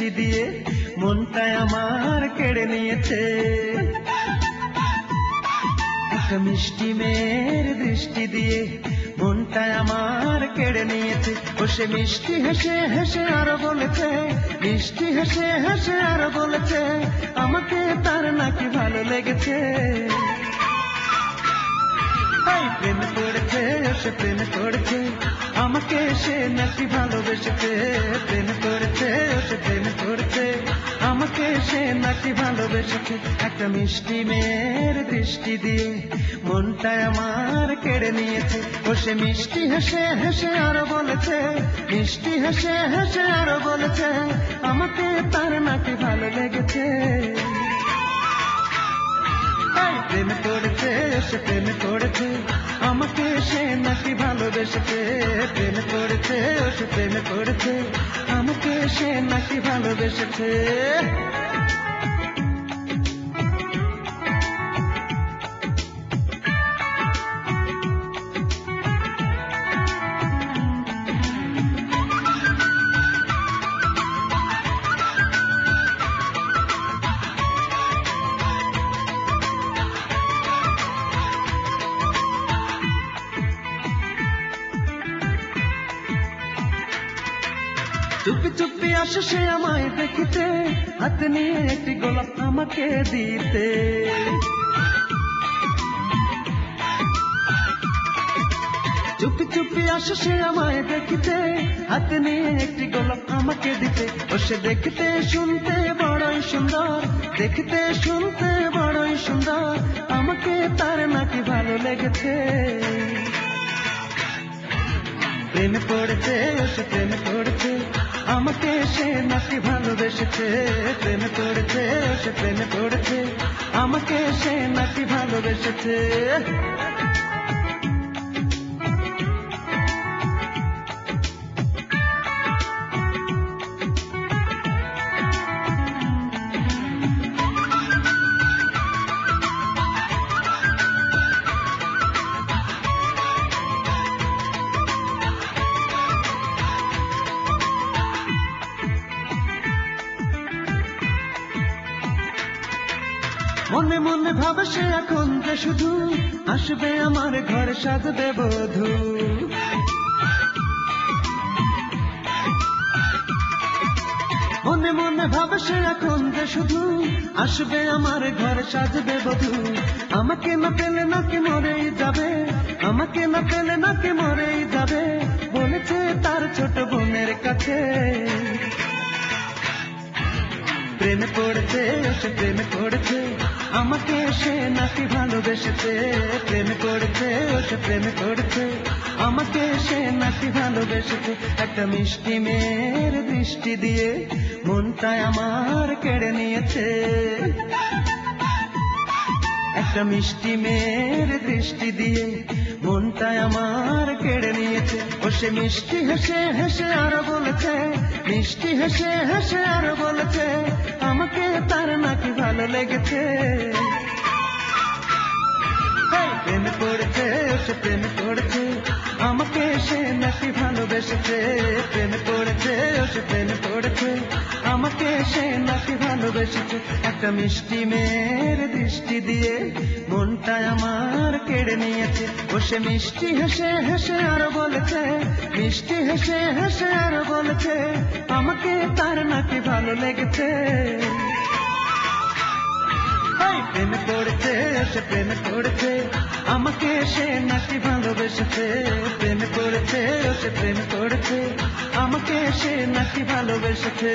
দৃষ্টি দিয়ে মনটা আমার কেড়ে নিয়েছে। একটা মিষ্টি মেয়ের দৃষ্টি দিয়ে মনটা আমার কেড়ে নিয়েছে। ও সে মিষ্টি হেসে হেসে আরো বলেছে, মিষ্টি হেসে হেসে আরো বলেছে, আমাকে তার নাকি ভালো লেগেছে। প্রেম করেছে, সে প্রেম করেছে, আমাকে সে নাকি ভালোবেসেছে। প্রেম করেছে, সে প্রেম করেছে, আমাকে সে নাকি ভালোবেসেছে। একটা মিষ্টি মেয়ের দৃষ্টি দিয়ে মনটা আমার কেড়ে নিয়েছে। ও সে মিষ্টি হেসে হেসে আরো বলেছে, মিষ্টি হেসে হেসে আরো বলেছে, আমাকে তার নাকি ভালো লেগেছে। প্রেম করেছে, সে প্রেম করেছে, আমাকে সে নাকি ভালোবেসেছে। প্রেম করেছে, সে প্রেম করেছে, আমাকে সে নাকি ভালোবেসেছে। চুপি চুপি আসে সে আমায় দেখিতে, হাতে নিয়ে একটি গোলাপ আমাকে দিতে। চুপি চুপি আসে সে আমায় দেখিতে, হাতে নিয়ে একটি গোলাপ আমাকে দিতে। ও সে দেখতে শুনতে বড়ই সুন্দর, দেখতে শুনতে বড়ই সুন্দর, আমাকে তার নাকি ভালো লেগেছে। প্রেম করেছে, সে প্রেম করেছে, আমাকে সে নাকি ভালোবেসেছে। প্রেম করেছে, সে প্রেম করেছে, আমাকে সে নাকি ভালোবেসেছে। মনে মনে ভাবে সে এখন যে শুধু আসবে আমার ঘরে সাজবে বধূ। মনে মনে ভাবে সে এখন যে শুধু আসবে আমার ঘরে সাজবে বধূ। আমাকে না পেলে নাকি মরেই যাবে, আমাকে না পেলে নাকি মরেই যাবে, বলেছে তার ছোট বোনের কাছে। প্রেম করেছে, সে প্রেম করেছে, আমাকে সে নাকি ভালোবেসেছে। প্রেম করেছে, সে প্রেম করেছে, আমাকে সে নাকি ভালোবেসেছে। একটা মিষ্টি মেয়ের দৃষ্টি দিয়ে মনটা আমার কেড়ে নিয়েছে। একটা মিষ্টি মেয়ের দৃষ্টি দিয়ে মনটা আমার কেড়ে নিয়েছে। ও সে মিষ্টি হেসে হেসে আরো বলেছে, মিষ্টি হেসে হেসে আরো বলেছে, আমাকে তার নাকি ভালো লেগেছে। প্রেম করেছে, সে প্রেম করেছে, আমাকে সে নাকি ভালোবেসেছে। প্রেম করেছে, সে প্রেম করেছে, আমাকে সে নাকি ভালোবেসেছে। একটা মিষ্টি মেয়ের দৃষ্টি দিয়ে মনটা আমার কেড়ে নিয়েছে। ও সে মিষ্টি হেসে হেসে আরো বলেছে, মিষ্টি হেসে হেসে আরো বলেছে, আমাকে তার নাকি ভালো লেগেছে। প্রেম করেছে, সে প্রেম করেছে, আমাকে সে নাকি ভালোবেসেছে। প্রেম করেছে, সে প্রেম করেছে, আমাকে সে নাকি ভালোবেসেছে।